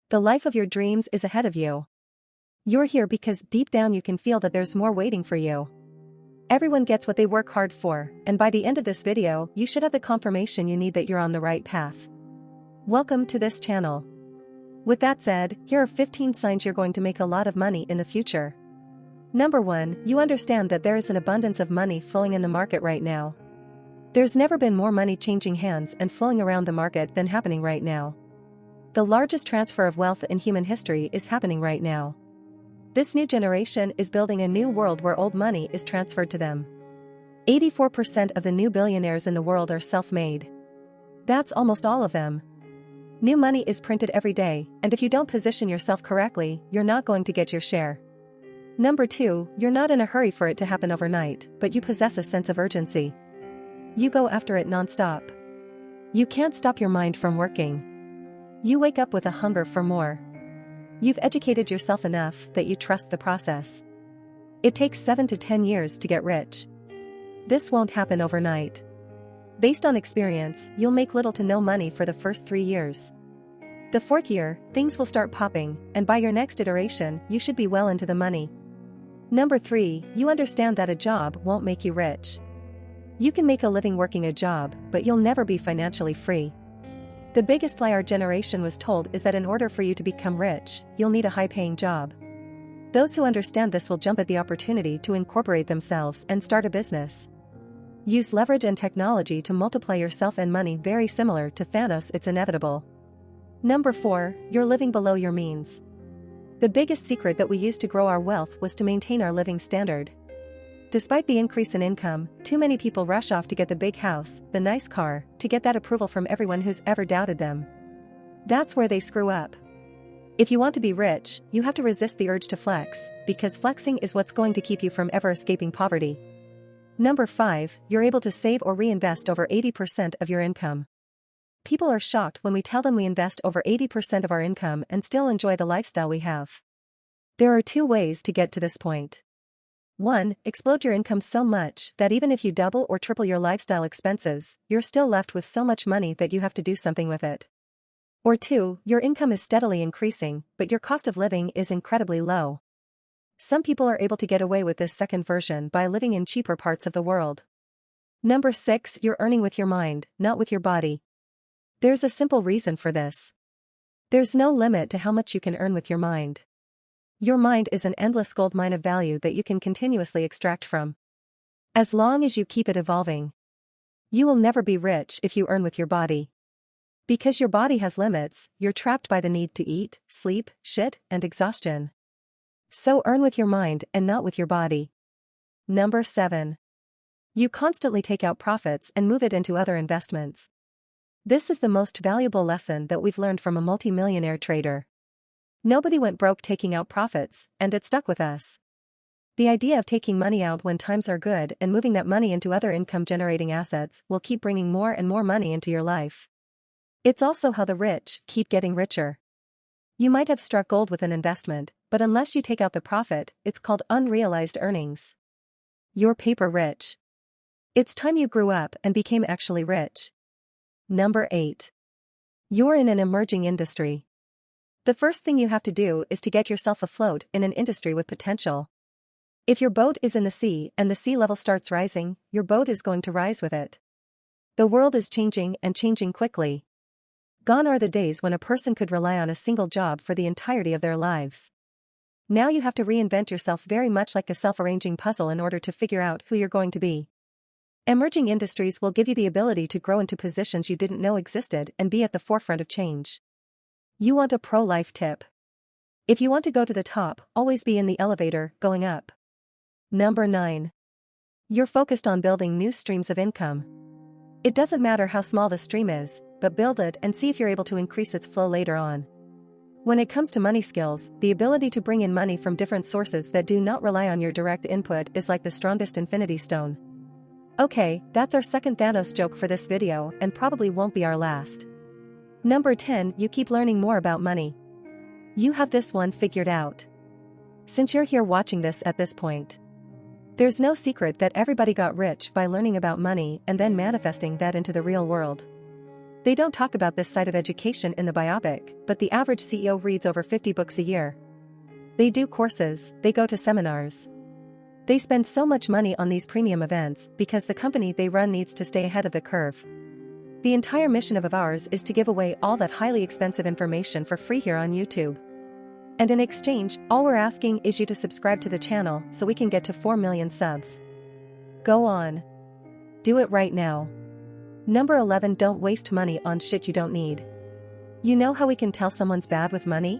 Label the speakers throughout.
Speaker 1: The life of your dreams is ahead of you. You're here because deep down you can feel that there's more waiting for you. Everyone gets what they work hard for, and by the end of this video, you should have the confirmation you need that you're on the right path. Welcome to this channel. With that said, here are 15 signs you're going to make a lot of money in the future. Number 1, you understand that there is an abundance of money flowing in the market right now. There's never been more money changing hands and flowing around the market than happening right now. The largest transfer of wealth in human history is happening right now. This new generation is building a new world where old money is transferred to them. 84% of the new billionaires in the world are self-made. That's almost all of them. New money is printed every day, and if you don't position yourself correctly, you're not going to get your share. Number 2, you're not in a hurry for it to happen overnight, but you possess a sense of urgency. You go after it non-stop. You can't stop your mind from working. You wake up with a hunger for more. You've educated yourself enough that you trust the process. It takes 7 to 10 years to get rich. This won't happen overnight. Based on experience, you'll make little to no money for the first 3 years. The 4th year, things will start popping, and by your next iteration, you should be well into the money. Number 3, you understand that a job won't make you rich. You can make a living working a job, but you'll never be financially free. The biggest lie our generation was told is that in order for you to become rich, you'll need a high-paying job. Those who understand this will jump at the opportunity to incorporate themselves and start a business. Use leverage and technology to multiply yourself and money. Very similar to Thanos, it's inevitable. Number 4, you're living below your means. The biggest secret that we used to grow our wealth was to maintain our living standard. Despite the increase in income, too many people rush off to get the big house, the nice car, to get that approval from everyone who's ever doubted them. That's where they screw up. If you want to be rich, you have to resist the urge to flex, because flexing is what's going to keep you from ever escaping poverty. Number 5, you're able to save or reinvest over 80% of your income. People are shocked when we tell them we invest over 80% of our income and still enjoy the lifestyle we have. There are 2 ways to get to this point. 1, explode your income so much that even if you double or triple your lifestyle expenses, you're still left with so much money that you have to do something with it. Or 2, your income is steadily increasing, but your cost of living is incredibly low. Some people are able to get away with this second version by living in cheaper parts of the world. Number 6, you're earning with your mind, not with your body. There's a simple reason for this. There's no limit to how much you can earn with your mind. Your mind is an endless gold mine of value that you can continuously extract from. As long as you keep it evolving. You will never be rich if you earn with your body. Because your body has limits, you're trapped by the need to eat, sleep, shit, and exhaustion. So earn with your mind and not with your body. Number 7. You constantly take out profits and move it into other investments. This is the most valuable lesson that we've learned from a multi-millionaire trader. Nobody went broke taking out profits, and it stuck with us. The idea of taking money out when times are good and moving that money into other income-generating assets will keep bringing more and more money into your life. It's also how the rich keep getting richer. You might have struck gold with an investment, but unless you take out the profit, it's called unrealized earnings. You're paper rich. It's time you grew up and became actually rich. Number 8. You're in an emerging industry. The first thing you have to do is to get yourself afloat in an industry with potential. If your boat is in the sea and the sea level starts rising, your boat is going to rise with it. The world is changing and changing quickly. Gone are the days when a person could rely on a single job for the entirety of their lives. Now you have to reinvent yourself very much like a self-arranging puzzle in order to figure out who you're going to be. Emerging industries will give you the ability to grow into positions you didn't know existed and be at the forefront of change. You want a pro-life tip. If you want to go to the top, always be in the elevator, going up. Number 9. You're focused on building new streams of income. It doesn't matter how small the stream is, but build it and see if you're able to increase its flow later on. When it comes to money skills, the ability to bring in money from different sources that do not rely on your direct input is like the strongest infinity stone. Okay, that's our second Thanos joke for this video and probably won't be our last. Number 10, you keep learning more about money. You have this one figured out. Since you're here watching this at this point, there's no secret that everybody got rich by learning about money and then manifesting that into the real world. They don't talk about this side of education in the biopic, but the average CEO reads over 50 books a year. They do courses, they go to seminars. They spend so much money on these premium events because the company they run needs to stay ahead of the curve. The entire mission of ours is to give away all that highly expensive information for free here on YouTube. And in exchange, all we're asking is you to subscribe to the channel so we can get to 4 million subs. Go on. Do it right now. Number 11. Don't waste money on shit you don't need. You know how we can tell someone's bad with money?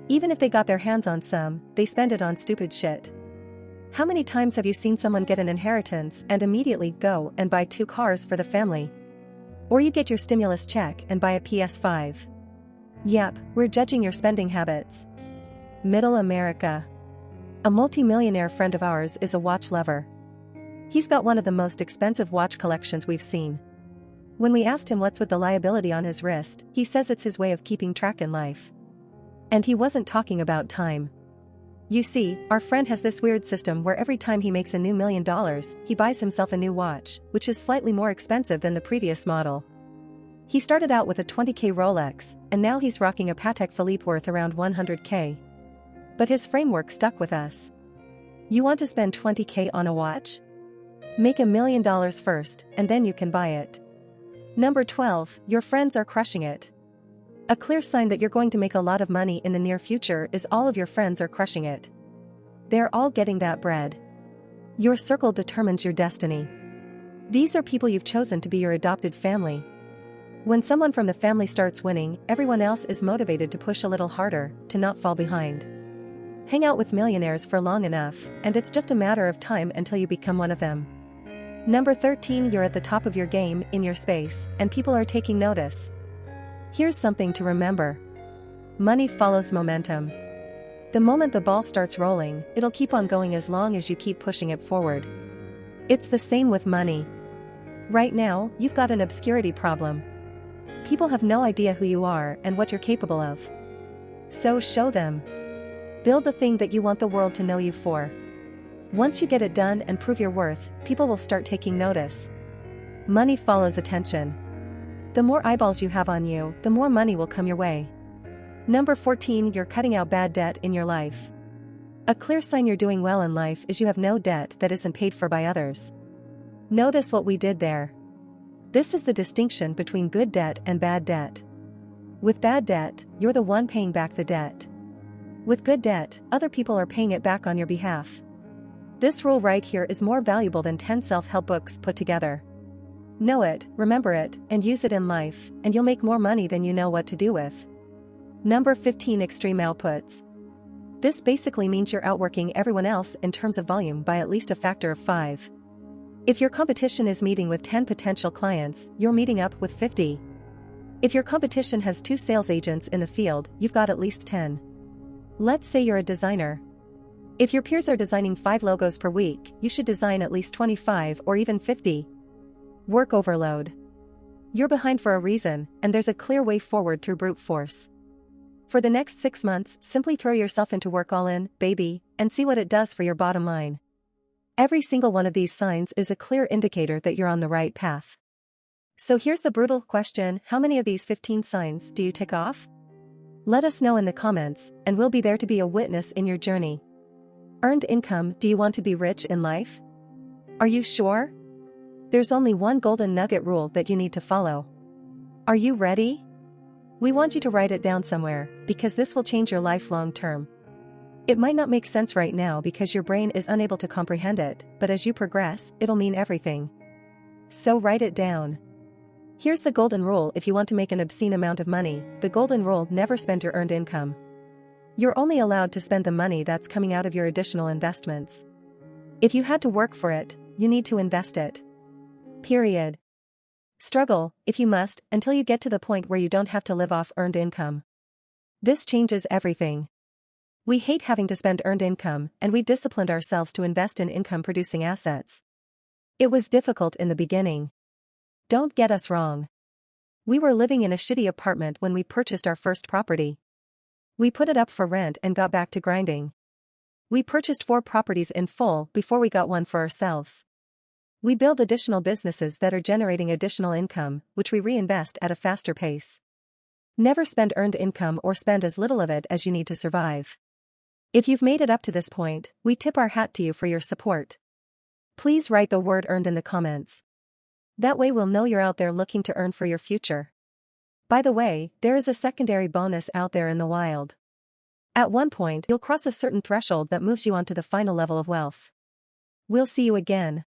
Speaker 1: Even if they got their hands on some, they spend it on stupid shit. How many times have you seen someone get an inheritance and immediately go and buy 2 cars for the family? Or you get your stimulus check and buy a PS5. Yep, we're judging your spending habits. Middle America. A multi-millionaire friend of ours is a watch lover. He's got one of the most expensive watch collections we've seen. When we asked him what's with the liability on his wrist, he says it's his way of keeping track in life. And he wasn't talking about time. You see, our friend has this weird system where every time he makes a new $1 million, he buys himself a new watch, which is slightly more expensive than the previous model. He started out with a $20,000 Rolex, and now he's rocking a Patek Philippe worth around $100,000. But his framework stuck with us. You want to spend $20,000 on a watch? Make $1 million first, and then you can buy it. Number 12, your friends are crushing it. A clear sign that you're going to make a lot of money in the near future is all of your friends are crushing it. They're all getting that bread. Your circle determines your destiny. These are people you've chosen to be your adopted family. When someone from the family starts winning, everyone else is motivated to push a little harder, to not fall behind. Hang out with millionaires for long enough, and it's just a matter of time until you become one of them. Number 13, you're at the top of your game, in your space, and people are taking notice. Here's something to remember. Money follows momentum. The moment the ball starts rolling, it'll keep on going as long as you keep pushing it forward. It's the same with money. Right now, you've got an obscurity problem. People have no idea who you are and what you're capable of. So show them. Build the thing that you want the world to know you for. Once you get it done and prove your worth, people will start taking notice. Money follows attention. The more eyeballs you have on you, the more money will come your way. Number 14, you're cutting out bad debt in your life. A clear sign you're doing well in life is you have no debt that isn't paid for by others. Notice what we did there. This is the distinction between good debt and bad debt. With bad debt, you're the one paying back the debt. With good debt, other people are paying it back on your behalf. This rule right here is more valuable than 10 self-help books put together. Know it, remember it, and use it in life, and you'll make more money than you know what to do with. Number 15, extreme outputs. This basically means you're outworking everyone else in terms of volume by at least a factor of 5. If your competition is meeting with 10 potential clients, you're meeting up with 50. If your competition has 2 sales agents in the field, you've got at least 10. Let's say you're a designer. If your peers are designing 5 logos per week, you should design at least 25 or even 50. Work overload. You're behind for a reason, and there's a clear way forward through brute force. For the next 6 months, simply throw yourself into work all in, baby, and see what it does for your bottom line. Every single one of these signs is a clear indicator that you're on the right path. So here's the brutal question: how many of these 15 signs do you tick off? Let us know in the comments, and we'll be there to be a witness in your journey. Earned income. Do you want to be rich in life? Are you sure? There's only one golden nugget rule that you need to follow. Are you ready? We want you to write it down somewhere, because this will change your life long term. It might not make sense right now because your brain is unable to comprehend it, but as you progress, it'll mean everything. So write it down. Here's the golden rule if you want to make an obscene amount of money. The golden rule: never spend your earned income. You're only allowed to spend the money that's coming out of your additional investments. If you had to work for it, you need to invest it. Period. Struggle, if you must, until you get to the point where you don't have to live off earned income. This changes everything. We hate having to spend earned income, and we disciplined ourselves to invest in income-producing assets. It was difficult in the beginning. Don't get us wrong. We were living in a shitty apartment when we purchased our first property. We put it up for rent and got back to grinding. We purchased 4 properties in full before we got one for ourselves. We build additional businesses that are generating additional income, which we reinvest at a faster pace. Never spend earned income or spend as little of it as you need to survive. If you've made it up to this point, we tip our hat to you for your support. Please write the word earned in the comments. That way we'll know you're out there looking to earn for your future. By the way, there is a secondary bonus out there in the wild. At one point, you'll cross a certain threshold that moves you onto the final level of wealth. We'll see you again.